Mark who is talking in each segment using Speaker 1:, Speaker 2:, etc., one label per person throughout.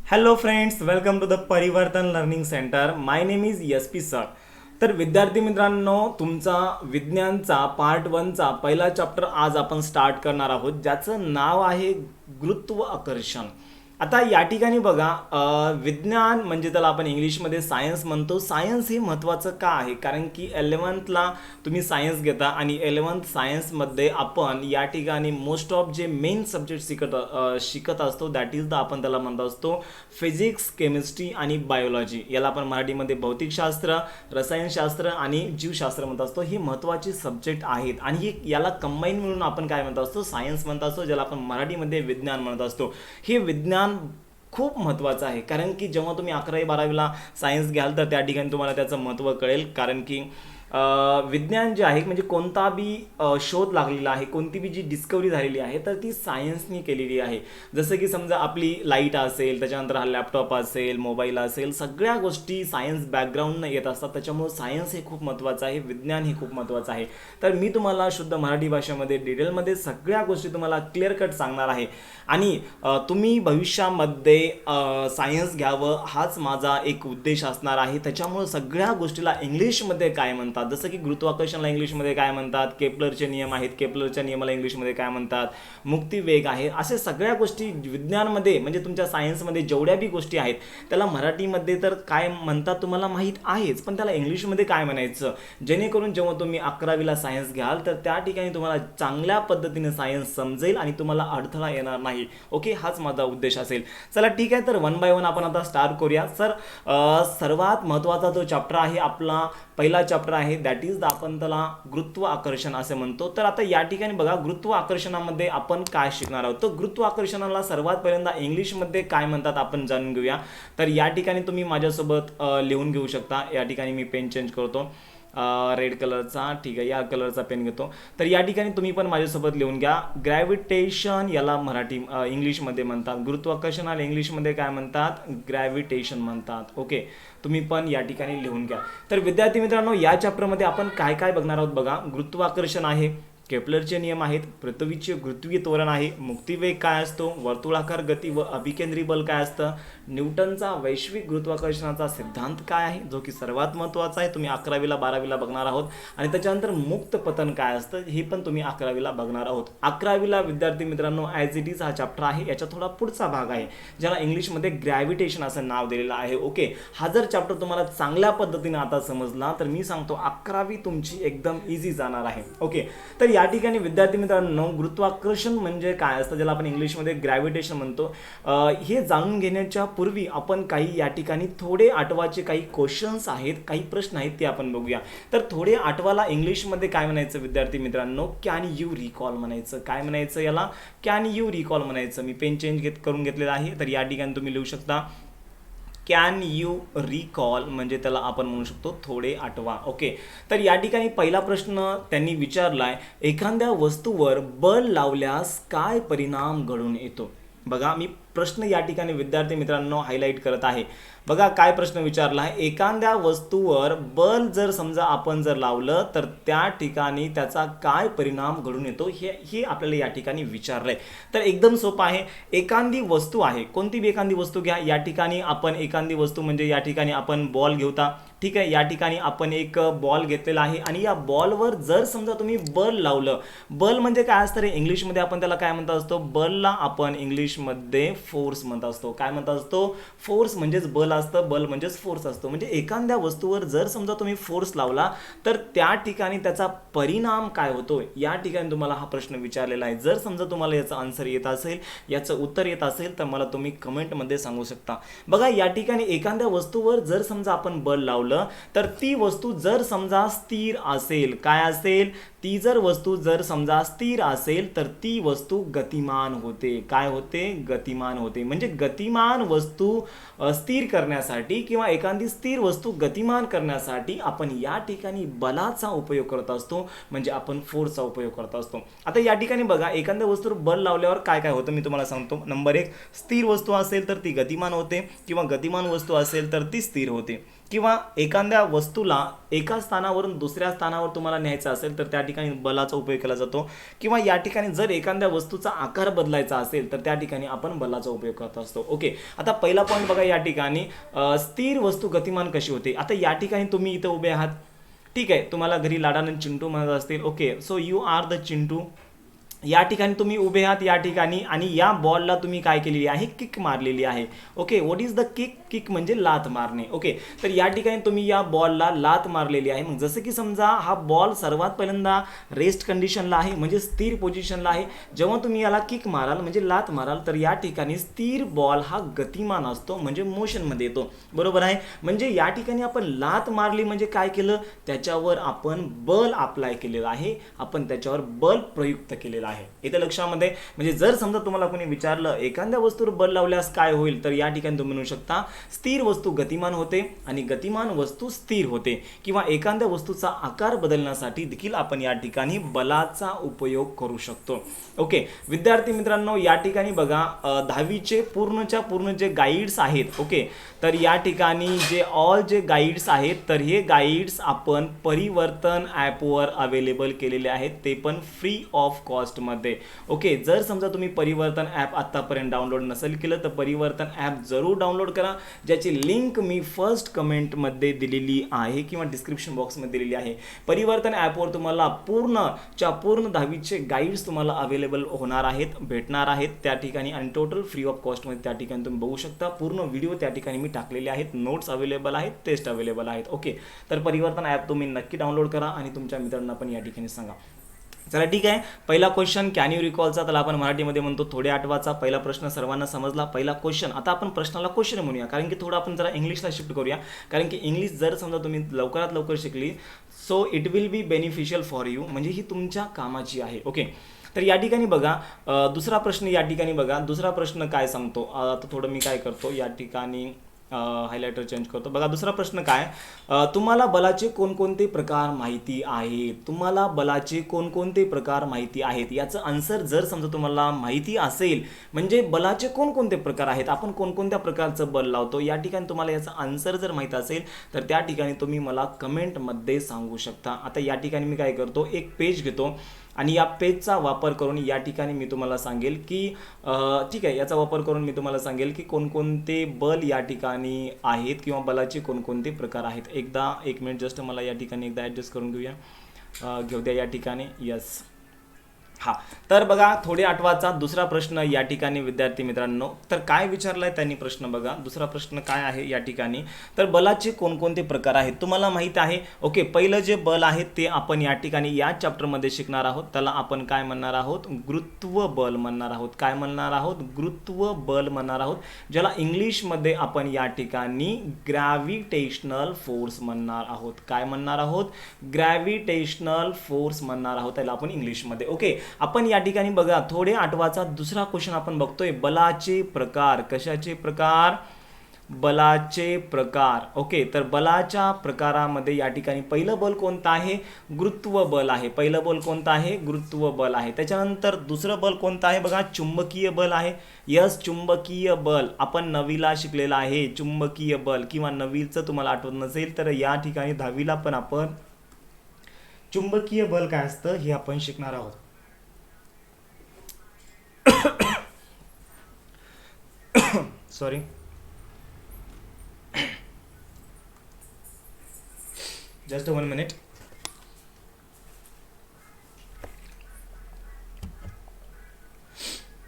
Speaker 1: Hello friends, welcome to the Parivartan learning centre. My name is SP sir. तर विद्यार्थी मित्रांनो, तुमचा विज्ञानचा पार्ट 1चा पहिला चॅप्टर आज आपण स्टार्ट करणार आहोत, ज्याचं नाव आहे गुरुत्वाकर्षण. आता या ठिकाणी बघा, विज्ञान म्हणजे त्याला आपण इंग्लिशमध्ये सायन्स म्हणतो. सायन्स हे महत्त्वाचं का आहे? कारण की 11thला तुम्ही सायन्स घेता आणि 11th सायन्समध्ये आपण या ठिकाणी मोस्ट ऑफ जे मेन सब्जेक्ट शिकत असतो, दॅट इज द आपण त्याला म्हणत असतो फिजिक्स, केमिस्ट्री आणि बायोलॉजी. याला आपण मराठीमध्ये भौतिकशास्त्र, रसायनशास्त्र आणि जीवशास्त्र म्हणत असतो. ही महत्त्वाची सब्जेक्ट आहेत आणि याला कंबाईन मिळून आपण काय म्हणत असतो? सायन्स म्हणत असतो, ज्याला आपण मराठीमध्ये विज्ञान म्हणत असतो. हे विज्ञान खूप महत्त्वाचं आहे, कारण की जेव्हा तुम्ही 11वी-12वीला सायन्स घ्याल तर त्या ठिकाणी तुम्हाला त्याचं महत्त्व कळेल. कारण की विज्ञान जे आहे म्हणजे कोणता बी शोध लागलेला आहे, कोणती बी जी डिस्कवरी झालेली आहे तर ती सायन्सनी केलेली आहे. जसं की समजा आपली लाईट असेल, त्याच्यानंतर हा लॅपटॉप असेल, मोबाईल असेल, सगळ्या गोष्टी सायन्स बॅकग्राऊंडनं येत असतात. त्याच्यामुळे सायन्स हे खूप महत्त्वाचं आहे, विज्ञान हे खूप महत्त्वाचं आहे. तर मी तुम्हाला शुद्ध मराठी भाषेमध्ये डिटेलमध्ये सगळ्या गोष्टी तुम्हाला क्लिअर कट सांगणार आहे. आणि तुम्ही भविष्यामध्ये सायन्स घ्यावं हाच माझा एक उद्देश असणार आहे. त्याच्यामुळे सगळ्या गोष्टीला इंग्लिशमध्ये काय म्हणतात, जसं की गुरुत्वाकर्षणाला इंग्लिशमध्ये काय म्हणतात, केपलरचे नियम आहेत, केपलरच्या नियमाला इंग्लिशमध्ये काय म्हणतात, मुक्तिवेग आहे, असे सगळ्या गोष्टी विज्ञानमध्ये म्हणजे तुमच्या सायन्समध्ये जेवढ्या बी गोष्टी आहेत त्याला मराठीमध्ये तर काय म्हणतात तुम्हाला माहीत आहेच, पण त्याला इंग्लिशमध्ये काय म्हणायचं, जेणेकरून जेव्हा तुम्ही 11वीला सायन्स घ्याल तर त्या ठिकाणी तुम्हाला चांगल्या पद्धतीने सायन्स समजेल आणि तुम्हाला अडथळा येणार नाही. ओके, हाच माझा उद्देश असेल. चला ठीक आहे, तर 1 बाय 1 आपण आता स्टार्ट करूया. सर, सर्वात महत्त्वाचा जो चॅप्टर आहे आपला पहिला चॅप्टर आहे, दॅट इज आपण त्याला गुरुत्वाकर्षण असे म्हणतो. तर आता या ठिकाणी बघा, गुरुत्वाकर्षणामध्ये आपण काय शिकणार आहोत. तर गुरुत्वाकर्षणाला सर्वात पहिल्यांदा इंग्लिशमध्ये काय म्हणतात आपण जाणून घेऊया. तर या ठिकाणी तुम्ही माझ्यासोबत लिहून घेऊ शकता. या ठिकाणी मी पेन चेंज करतो, रेड कलरचा, ठीक आहे, या कलरचा पेन घेतो. तर या ठिकाणी तुम्ही पण माझ्यासोबत लिहून घ्या. ग्रॅव्हिटेशन याला इंग्लिशमध्ये म्हणतात. गुरुत्वाकर्षणाला इंग्लिशमध्ये काय म्हणतात? ग्रॅव्हिटेशन म्हणतात. ओके, तुम्ही पण या ठिकाणी लिहून घ्या. तर विद्यार्थी मित्रांनो, या चॅप्टरमध्ये आपण काय काय बघणार आहोत बघा. गुरुत्वाकर्षण आहे, केपलरचे नियम आहेत, पृथ्वीचे गुरुत्वीय त्वरण आहे, मुक्तिवेग काय असतो, वर्तुळाकार गती व अभिकेंद्री बल काय असतं, न्यूटनचा वैश्विक गुरुत्वाकर्षणाचा सिद्धांत काय आहे, जो की सर्वात महत्त्वाचा आहे, तुम्ही 11वीला-12वीला बघणार आहोत. आणि त्याच्यानंतर मुक्त पतन काय असतं हे पण तुम्ही 11वीला बघणार आहोत. 11वीला विद्यार्थी मित्रांनो ॲज इट इज हा चॅप्टर आहे. याचा थोडा पुढचा भाग आहे, ज्याला इंग्लिशमध्ये ग्रॅव्हिटेशन असं नाव दिलेलं आहे. ओके, हा जर चॅप्टर तुम्हाला चांगल्या पद्धतीने आता समजला तर मी सांगतो 11वी तुमची एकदम इझी जाणार आहे. ओके, तर या ठिकाणी विद्यार्थी मित्रांनो, गुरुत्वाकर्षण म्हणजे काय असतं, ज्याला आपण इंग्लिशमध्ये ग्रॅव्हिटेशन म्हणतो, हे जाणून घेण्याच्या पूर्वी आपण काही या ठिकाणी थोडे आठवाचे काही क्वेश्चन्स आहेत, काही प्रश्न आहेत ते आपण बघूया. तर थोडे आठवाला इंग्लिशमध्ये काय म्हणायचं विद्यार्थी मित्रांनो? कॅन यू रिकॉल म्हणायचं. काय म्हणायचं याला? कॅन यू रिकॉल म्हणायचं. मी पेन चेंज करून घेतलेला आहे, तर या ठिकाणी तुम्ही लिहू शकता कॅन यू रिकॉल, म्हणजे त्याला आपण म्हणू शकतो थोडे आठवा. ओके, तर या ठिकाणी पहिला प्रश्न त्यांनी विचारलाय, एखाद्या वस्तूवर बल लावल्यास काय परिणाम घडून येतो. बघा, मी प्रश्न या ठिकाणी विद्यार्थी मित्रांनो हायलाईट करत आहे. बघा काय प्रश्न विचारला आहे, एखाद्या वस्तूवर बल जर समजा आपण जर लावलं तर त्या ठिकाणी त्याचा काय परिणाम घडून येतो हे आपल्याला या ठिकाणी विचारलंय. तर एकदम सोपं आहे. एखादी वस्तू आहे, कोणती बी एखादी वस्तू घ्या. या ठिकाणी आपण एखादी वस्तू म्हणजे या ठिकाणी आपण बॉल घेऊता. ठीक आहे, या ठिकाणी आपण एक बॉल घेतलेला आहे आणि या बॉलवर जर समजा तुम्ही बल लावलं, बल म्हणजे काय असतं रे इंग्लिशमध्ये, आपण त्याला काय म्हणत असतो? बलला आपण इंग्लिशमध्ये फोर्स म्हणत असतो. काय म्हणत असतो? फोर्स म्हणजेच बल असतं, बल म्हणजेच फोर्स असतो. म्हणजे एखाद्या वस्तूवर जर समजा तुम्ही फोर्स लावला तर त्या ठिकाणी त्याचा परिणाम काय होतो, या ठिकाणी तुम्हाला हा प्रश्न विचारलेला आहे. जर समजा तुम्हाला याचं आन्सर येत असेल, याचं उत्तर येत असेल तर मला तुम्ही कमेंटमध्ये सांगू शकता. बघा, या ठिकाणी एखाद्या वस्तूवर जर समजा आपण बल लावलं तर ती वस्तू जर समजा स्थिर असेल, काय असेल? ती जर वस्तू जर समजा स्थिर असेल तर ती वस्तू गतिमान होते. काय होते? गतिमान होते. म्हणजे गतिमान वस्तू स्थिर करण्यासाठी किंवा एखादी स्थिर वस्तू गतिमान करण्यासाठी आपण या ठिकाणी बलाचा उपयोग करत असतो, म्हणजे आपण फोर्सचा उपयोग करत असतो. आता या ठिकाणी बघा, एखाद्या वस्तूवर बल लावल्यावर काय काय होतं मी तुम्हाला सांगतो. नंबर 1, स्थिर वस्तू असेल तर ती गतिमान होते किंवा गतिमान वस्तू असेल तर ती स्थिर होते. किंवा एखाद्या वस्तूला एका स्थानावरून दुसऱ्या स्थानावर तुम्हाला न्यायचं असेल तर त्या ठिकाणी बलाचा उपयोग केला जातो. किंवा या ठिकाणी जर एखाद्या वस्तूचा आकार बदलायचा असेल तर त्या ठिकाणी आपण बलाचा उपयोग करत असतो. ओके, आता पहिला पॉईंट बघा या ठिकाणी स्थिर वस्तू गतिमान कशी होते. आता या ठिकाणी तुम्ही इथं उभे आहात, ठीक आहे, तुम्हाला घरी लाडानं चिंटू म्हणत असतील. Okay, so you are the Chintu. या ठिकाणी तुम्ही उभे आहात या ठिकाणी आणि या बॉलला तुम्ही काय केलेली आहे, किक मारलेली आहे. Okay, what is the kick. Kick म्हणजे लात मारणे. ओके, तर या ठिकाणी तुम्ही या बॉलला लात मारलेली आहे. मग जसं की समजा हा बॉल सर्वात पहिल्यांदा रेस्ट कंडिशनला आहे म्हणजे स्थिर पोझिशनला आहे. जेव्हा तुम्ही याला किक माराल म्हणजे लात माराल तर या ठिकाणी स्थिर बॉल हा गतिमान असतो म्हणजे मोशनमध्ये येतो. बरोबर आहे. म्हणजे या ठिकाणी आपण लात मारली म्हणजे काय केलं, त्याच्यावर आपण बल अप्लाय केलेलं आहे, आपण त्याच्यावर बल प्रयुक्त केलेलं आहे. इथे लक्षामध्ये म्हणजे जर समजा तुम्हाला कोणी विचारलं एखाद्या वस्तूवर बल लावल्यास काय होईल तर या ठिकाणी तुम्ही म्हणू शकता स्थिर वस्तू गतिमान होते आणि गतिमान वस्तू स्थिर होते. किंवा एखाद्या वस्तूचा आकार बदलण्यासाठी देखील आपण या ठिकाणी बलाचा उपयोग करू शकतो. ओके विद्यार्थी मित्रांनो, या ठिकाणी बघा 10वीचे पूर्णच्या पूर्ण जे गाईड्स आहेत, ओके, तर या ठिकाणी जे गाईड्स आहेत तर हे गाईड्स आपण परिवर्तन ॲपवर अवेलेबल केलेले आहेत, ते पण फ्री ऑफ कॉस्टमध्ये. ओके, जर समजा तुम्ही परिवर्तन ॲप आत्तापर्यंत डाउनलोड नसेल केलं तर परिवर्तन ॲप जरूर डाउनलोड करा, ज्याची लिंक मी फर्स्ट कमेंटमध्ये दिलेली आहे किंवा डिस्क्रिप्शन बॉक्समध्ये दिलेली आहे. परिवर्तन ॲपवर तुम्हाला पूर्णच्या पूर्ण 10वीचे गाईड्स तुम्हाला अवेलेबल होणार आहेत, भेटणार आहेत त्या ठिकाणी आणि टोटल फ्री ऑफ कॉस्टमध्ये त्या ठिकाणी तुम्ही बघू शकता. पूर्ण व्हिडिओ त्या ठिकाणी मी टाकलेले आहेत, नोट्स अवेलेबल आहेत, टेस्ट अवेलेबल आहेत. ओके, तर परिवर्तन ॲप तुम्ही नक्की डाउनलोड करा आणि तुमच्या मित्रांना पण या ठिकाणी सांगा. चला ठीक आहे, पहिला क्वेश्चन कॅन यू रिकॉलचा त्याला आपण मराठीमध्ये म्हणतो थोडे आठवाचा. पहिला प्रश्न सर्वांना समजला. पहिला क्वेश्चन, आता आपण प्रश्नाला क्वेश्चन म्हणूया कारण की थोडं आपण जरा इंग्लिशला शिफ्ट करूया, कारण की इंग्लिश जर समजा तुम्ही लवकरात लवकर शिकली so it will be beneficial for you, म्हणजे ही तुमच्या कामाची आहे. ओके, तर या ठिकाणी बघा दुसरा प्रश्न, या ठिकाणी बघा दुसरा प्रश्न काय सांगतो. आता थोडं मी काय करतो या ठिकाणी हायलायटर चेंज करतो. बघा दुसरा प्रश्न काय, तुम्हाला बलाचे कोणकोणते प्रकार माहिती आहेत. तुम्हाला बलाचे कोणकोणते प्रकार माहिती आहेत याचं आन्सर जर समजा तुम्हाला माहिती असेल म्हणजे बलाचे कोणकोणते प्रकार आहेत, आपण कोणकोणत्या प्रकारचं बल लावतो, या ठिकाणी तुम्हाला याचा आन्सर जर माहीत असेल तर त्या ठिकाणी तुम्ही मला कमेंटमध्ये सांगू शकता. आता या ठिकाणी मी काय करतो, एक पेज घेतो आणि या पेजचा वापर करून या ठिकाणी मी तुम्हाला सांगेल की ठीक आहे, याचा वापर करून मी तुम्हाला सांगेल की कोणकोणते बल या ठिकाणी आहेत किंवा बलाचे कोणकोणते प्रकार आहेत. एकदा एक मिनिट जस्ट मला या ठिकाणी एकदा ॲडजस्ट करून घेऊ द्या या ठिकाणी. यस, हां, तर बघा थोडे आठवाचा दुसरा प्रश्न या ठिकाणी विद्यार्थी मित्रांनो, तर काय विचारलाय त्यांनी प्रश्न बघा. दुसरा प्रश्न काय आहे या ठिकाणी, तर बलाचे कोणकोणते प्रकार आहेत तुम्हाला माहिती आहे. ओके, पहिलं जे बल आहे ते आपण या ठिकाणी या चॅप्टरमध्ये शिकणार आहोत. त्याला आपण काय म्हणणार आहोत, गुरुत्व बल म्हणणार आहोत. काय म्हणणार आहोत, गुरुत्व बल म्हणणार आहोत, ज्याला इंग्लिशमध्ये आपण या ठिकाणी ग्रॅव्हिटेशनल फोर्स म्हणणार आहोत. काय म्हणणार आहोत, ग्रॅव्हिटेशनल फोर्स म्हणणार आहोत त्याला आपण इंग्लिशमध्ये. ओके, आपण या ठिकाणी बघा थोडे आठवाचा दुसरा क्वेश्चन आपण बघतोय, बलाचे प्रकार. कशाचे प्रकार, बलाचे प्रकार. ओके, तर बलाच्या प्रकारामध्ये या ठिकाणी पहिलं बल कोणतं आहे, गुरुत्व बल आहे. पहिलं बल कोणतं आहे, गुरुत्व बल आहे. त्याच्यानंतर दुसरं बल कोणतं आहे बघा, चुंबकीय बल आहे. यस, चुंबकीय बल आपण 9वीला शिकलेलं आहे चुंबकीय बल, किंवा 9वीचं तुम्हाला आठवत नसेल तर या ठिकाणी 10वीला पण आपण चुंबकीय बल काय असतं हे आपण शिकणार आहोत. Sorry, just 1 minute.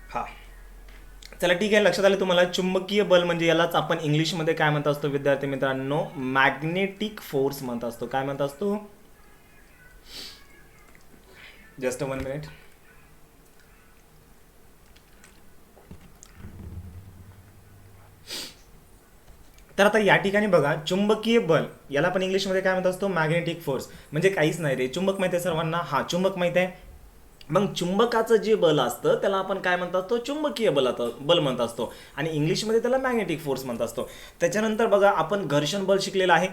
Speaker 1: हा, चला ठीक आहे, लक्षात आलं तुम्हाला. चुंबकीय बल म्हणजे यालाच आपण इंग्लिशमध्ये काय म्हणत असतो विद्यार्थी मित्रांनो, मॅग्नेटिक फोर्स म्हणत असतो. काय म्हणत असतो, जस्ट 1 मिनिट. तर आता या ठिकाणी बघा चुंबकीय बल याला आपण इंग्लिशमध्ये काय म्हणत असतो, मॅग्नेटिक फोर्स. म्हणजे काहीच नाही रे, चुंबक माहिती आहे सर्वांना. हा, चुंबक माहिती आहे. मग चुंबकाचं जे बल असतं त्याला आपण काय म्हणत असतो, चुंबकीय बल म्हणत असतो आणि इंग्लिशमध्ये त्याला मॅग्नेटिक फोर्स म्हणत असतो. त्याच्यानंतर बघा आपण घर्षण बल शिकलेलं आहे.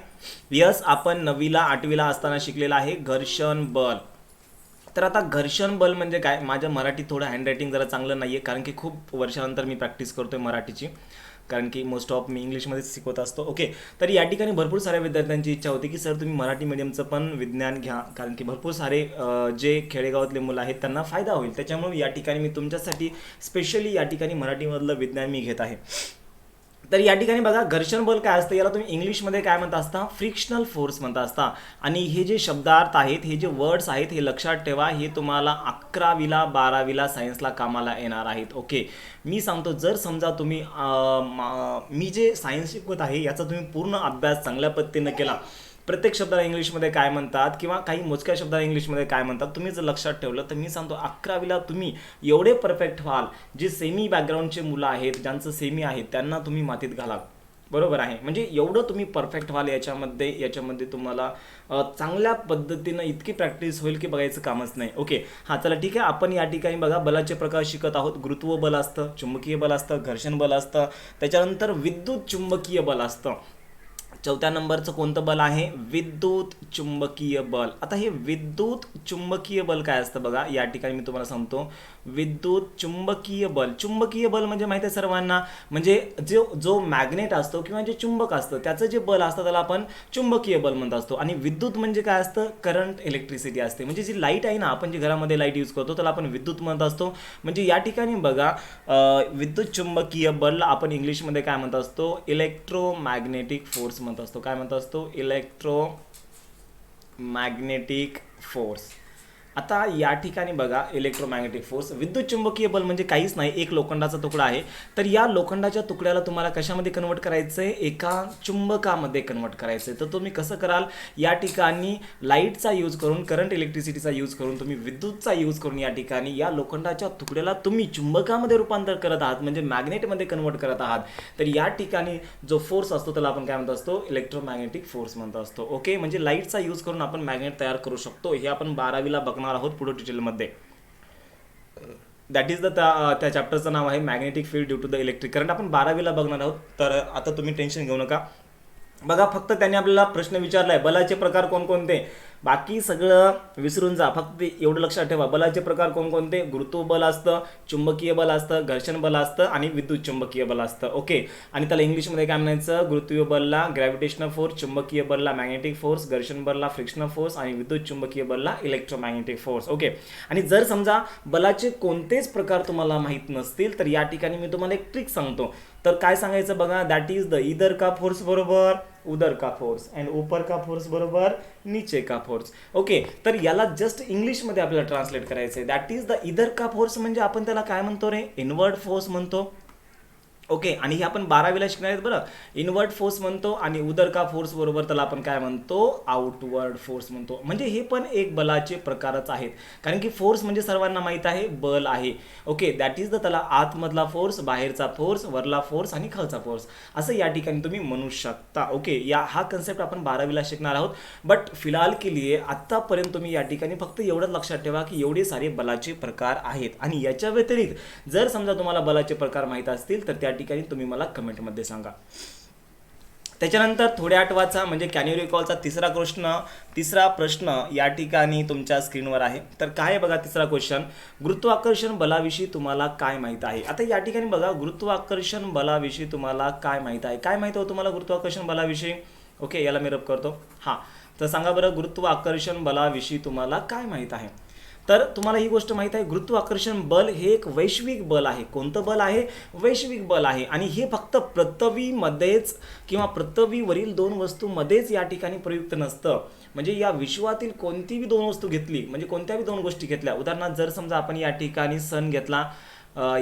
Speaker 1: यस, आपण 9वीला 8वीला असताना शिकलेलं आहे घर्षण बल. तर आता घर्षण बल म्हणजे काय, माझ्या मराठी थोडं हँडरायटिंग जरा चांगलं नाही आहे कारण की खूप वर्षानंतर मी प्रॅक्टिस करतोय मराठीची. कारण की मोस्ट ऑफ मी इंग्लिशमध्येच शिकवत असतो. ओके, तर या ठिकाणी भरपूर साऱ्या विद्यार्थ्यांची इच्छा होती की सर तुम्ही मराठी मीडियमचं पण विज्ञान घ्या, कारण की भरपूर सारे जे खेडेगावातले मुलं आहेत त्यांना फायदा होईल. त्याच्यामुळे या ठिकाणी मी तुमच्यासाठी स्पेशली या ठिकाणी मराठीमधलं विज्ञान मी घेत आहे. तर या ठिकाणी बघा, घर्षण बल काय असतं, याला तुम्ही इंग्लिशमध्ये काय म्हणता असता, फ्रिक्शनल फोर्स म्हणता असता. आणि हे जे शब्दार्थ आहेत, हे जे वर्ड्स आहेत, हे लक्षात ठेवा, हे तुम्हाला 11वीला 12वीला सायन्सला कामाला येणार आहेत. ओके, मी सांगतो, जर समजा तुम्ही मी जे सायन्स शिकवत आहे याचा तुम्ही पूर्ण अभ्यास चांगल्या पद्धतीनं केला, प्रत्येक शब्दाला इंग्लिशमध्ये काय म्हणतात किंवा काही मोजक्या शब्दाला इंग्लिशमध्ये काय म्हणतात तुम्ही जर लक्षात ठेवलं, तर मी सांगतो 11वीला तुम्ही एवढे परफेक्ट व्हाल, जे सेमी बॅकग्राऊंडचे मुलं आहेत, ज्यांचं सेमी आहे, त्यांना तुम्ही मातीत घालाल. बरोबर आहे, म्हणजे एवढं तुम्ही परफेक्ट व्हाल याच्यामध्ये तुम्हाला चांगल्या पद्धतीनं इतकी प्रॅक्टिस होईल की बघायचं कामच नाही. ओके, हां, चला ठीक आहे. आपण या ठिकाणी बघा बलाचे प्रकार शिकत आहोत. गुरुत्व बल असतं, चुंबकीय बल असतं, घर्षण बल असतं, त्याच्यानंतर विद्युत चुंबकीय बल असतं. 4थ्या नंबरचं कोणतं बल आहे, विद्युत चुंबकीय बल. आता हे विद्युत चुंबकीय बल काय असतं बघा, या ठिकाणी मी तुम्हाला सांगतो. विद्युत चुंबकीय बल म्हणजे माहिती आहे सर्वांना, म्हणजे जो मॅग्नेट असतो किंवा जे चुंबक असतं त्याचं जे बल असतं त्याला आपण चुंबकीय बल म्हणत असतो. आणि विद्युत म्हणजे काय असतं, करंट, इलेक्ट्रिसिटी असते. म्हणजे जी लाईट आहे ना, आपण जी घरामध्ये लाईट यूज करतो त्याला आपण विद्युत म्हणत असतो. म्हणजे या ठिकाणी बघा, विद्युत चुंबकीय बल आपण इंग्लिशमध्ये काय म्हणत असतो, इलेक्ट्रोमॅग्नेटिक फोर्स म्हणत असतो. काय म्हणत असतो, इलेक्ट्रोमॅग्नेटिक फोर्स. आता या ठिकाणी बघा, इलेक्ट्रोमॅग्नेटिक फोर्स, विद्युत चुंबकीय बल म्हणजे काहीच नाही, एक लोखंडाचा तुकडा आहे. तर या लोखंडाच्या तुकड्याला तुम्हाला कशामध्ये कन्वर्ट करायचं आहे, एका चुंबकामध्ये कन्वर्ट करायचं आहे. तर तुम्ही कसं कराल, या ठिकाणी लाईटचा यूज करून, करंट इलेक्ट्रिसिटीचा यूज करून, तुम्ही विद्युतचा यूज करून या ठिकाणी या लोखंडाच्या तुकड्याला तुम्ही चुंबकामध्ये रूपांतर करत आहात, म्हणजे मॅग्नेटमध्ये कन्वर्ट करत आहात. तर या ठिकाणी जो फोर्स असतो त्याला आपण काय म्हणत असतो, इलेक्ट्रोमॅग्नेटिक फोर्स म्हणत असतो. ओके, म्हणजे लाईटचा यूज करून आपण मॅग्नेट तयार करू शकतो. हे आपण 12वीला बघणार आहोत पुढे डिटेलमध्ये. दॅट इज त्या चॅप्टरचं नाव आहे magnetic field due to the electric current. आपण 12वीला बघणार आहोत. तर आता तुम्ही टेन्शन घेऊ नका. बघा, फक्त त्यांनी आपल्याला प्रश्न विचारलाय बलाचे प्रकार कोणकोणते, बाकी सगळं विसरून जा, फक्त एवढं लक्षात ठेवा. बलाचे प्रकार कोणकोणते, गुरुत्व बल असतं, चुंबकीय बल असतं, घर्षण बल असतं आणि विद्युत चुंबकीय बल असतं. ओके, आणि त्याला इंग्लिशमध्ये काय म्हणायचं, गुरुत्वीय बलला ग्रॅव्हिटेशनल फोर्स, चुंबकीय बलला मॅग्नेटिक फोर्स, घर्षण बलला फ्रिक्शनल फोर्स आणि विद्युत चुंबकीय बलला इलेक्ट्रोमॅग्नेटिक फोर्स. ओके, आणि जर समजा बलाचे कोणतेच प्रकार तुम्हाला माहीत नसतील तर या ठिकाणी मी तुम्हाला एक ट्रिक सांगतो. तर काय सांगायचं बघा, दॅट इज द इधर का फोर्स बरोबर उधर का फोर्स अँड ऊपर का फोर्स बरोबर नीचे का फोर्स. ओके, तर याला जस्ट इंग्लिशमध्ये आपल्याला ट्रान्सलेट करायचं आहे. दॅट इज द इधर का फोर्स म्हणजे आपण त्याला काय म्हणतो रे, इनवर्ड फोर्स म्हणतो. ओके, आणि हे आपण 12वीला शिकणार आहेत बरं. इनवर्ड फोर्स म्हणतो आणि उदर का फोर्स बरोबर त्याला आपण काय म्हणतो, आउटवर्ड फोर्स म्हणतो. म्हणजे हे पण एक बलाचे प्रकारच आहेत, कारण की फोर्स म्हणजे सर्वांना माहीत आहे बल आहे. ओके, दॅट इज द त्याला आतमधला फोर्स, बाहेरचा फोर्स, वरला फोर्स आणि खालचा फोर्स असं या ठिकाणी तुम्ही म्हणू शकता. ओके, हा कन्सेप्ट आपण 12वीला शिकणार आहोत. बट फिलहाल के लिए आत्तापर्यंत तुम्ही या ठिकाणी फक्त एवढंच लक्षात ठेवा की एवढे सारे बलाचे प्रकार आहेत. आणि याच्या व्यतिरिक्त जर समजा तुम्हाला बलाचे प्रकार माहीत असतील तर त्या ठिकाणी तुम्ही मला कमेंटमध्ये सांगा. त्याच्यानंतर थोड्या आठवाचा म्हणजे कॅन यू रिकॉलचा तिसरा प्रश्न या ठिकाणी तुमच्या स्क्रीनवर आहे. तर काय आहे बघा, तिसरा क्वेश्चन, गुरुत्वाकर्षण बलाविषयी तुम्हाला काय माहीत आहे. आता या ठिकाणी बघा, गुरुत्वाकर्षण बलाविषयी तुम्हाला काय माहीत आहे. काय माहीत हो तुम्हाला गुरुत्वाकर्षण बलाविषयी. ओके, याला मी रब करतो. हां, तर सांगा बरं, गुरुत्वाकर्षण बलाविषयी तुम्हाला काय माहीत आहे. तर तुम्हाला ही गोष्ट माहीत आहे, गुरुत्वाकर्षण बल हे एक वैश्विक बल आहे. कोणतं बल आहे, वैश्विक बल आहे. आणि हे फक्त पृथ्वीमध्येच किंवा पृथ्वीवरील दोन वस्तूमध्येच या ठिकाणी प्रयुक्त नसतं. म्हणजे या विश्वातील कोणतीही दोन वस्तू घेतली, म्हणजे कोणत्याही दोन गोष्टी घेतल्या, उदाहरणार्थ जर समजा आपण या ठिकाणी सन घेतला,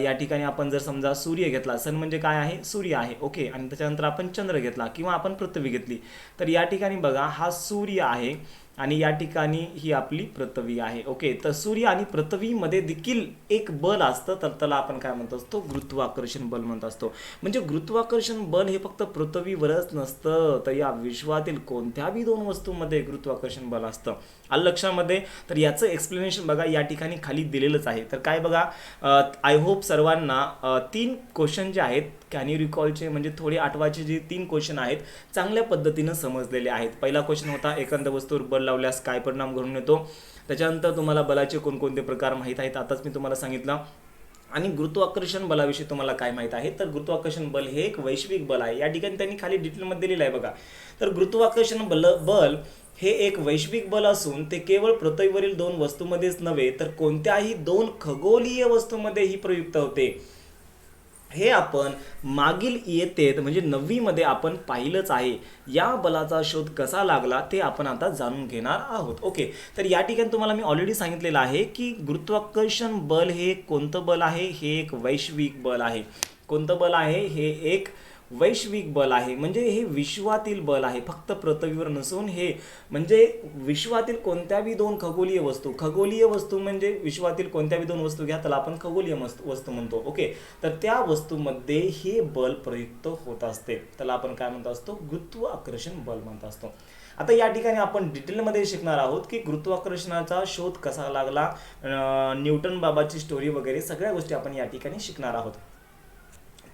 Speaker 1: या ठिकाणी आपण जर समजा सूर्य घेतला, सन म्हणजे काय आहे, सूर्य आहे. ओके, आणि त्याच्यानंतर आपण चंद्र घेतला किंवा आपण पृथ्वी घेतली, तर या ठिकाणी बघा हा सूर्य आहे आणि या ठिकाणी ही आपली पृथ्वी आहे. ओके, तर सूर्य आणि पृथ्वीमध्ये देखील एक बल असतं, तर त्याला आपण काय म्हणत असतो, गुरुत्वाकर्षण बल म्हणत असतो. म्हणजे गुरुत्वाकर्षण बल हे फक्त पृथ्वीवरच नसतं, तर या विश्वातील कोणत्याही दोन वस्तूंमध्ये गुरुत्वाकर्षण बल असतं. आलं लक्षामध्ये. तर याचं एक्सप्लेनेशन बघा या ठिकाणी खाली दिलेलंच आहे. तर काय बघा, आय होप सर्वांना 3 क्वेश्चन जे आहेत कॅन यू रिकॉलचे, म्हणजे थोडे आठवाचे जे 3 क्वेश्चन आहेत चांगल्या पद्धतीनं समजलेले आहेत. पहिला क्वेश्चन होता, एखाद्या वस्तूवर बल लावल्यास काय परिणाम घडून येतो. त्याच्यानंतर तुम्हाला बलाचे कोणकोणते प्रकार माहीत आहेत, आताच मी तुम्हाला सांगितलं. आणि गुरुत्वाकर्षण बलाविषयी तुम्हाला काय माहित आहे, तर गुरुत्वाकर्षण बल हे एक वैश्विक बल आहे. या ठिकाणी त्यांनी खाली डिटेलमध्ये दिलेलं आहे बघा. तर गुरुत्वाकर्षण बल हे एक वैश्विक बल असून ते केवळ पृथ्वीवरील दोन वस्तूंमध्येच नव्हे तर कोणत्याही दोन खगोलीय वस्तूंमध्येही प्रयुक्त होते. हे आपण मागील इयत्तेत म्हणजे 9वी मध्ये आपण पाहिलंच आहे. या बलाचा शोध कसा लागला ते आपण आता जाणून घेणार आहोत. ओके, तर या ठिकाणी तुम्हाला मी ऑलरेडी सांगितलेलं आहे की गुरुत्वाकर्षण बल हे कोणतं बल आहे, हे एक वैश्विक बल आहे. कोणतं बल आहे, हे एक वैश्विक बल आहे. म्हणजे हे विश्वातील बल आहे, फक्त पृथ्वीवर नसून हे म्हणजे विश्वातील कोणत्याही दोन खगोलीय वस्तू म्हणजे विश्वातील कोणत्याही दोन वस्तू घ्या, त्याला आपण खगोलीय वस्तू म्हणतो. ओके, तर त्या वस्तूमध्ये हे बल प्रयुक्त होत असते, त्याला आपण काय म्हणतो असतो, गुरुत्वाकर्षण बल म्हणत असतो. आता या ठिकाणी आपण डिटेलमध्ये शिकणार आहोत की गुरुत्वाकर्षणाचा शोध कसा लागला, न्यूटन बाबाची स्टोरी वगैरे सगळ्या गोष्टी आपण या ठिकाणी शिकणार आहोत.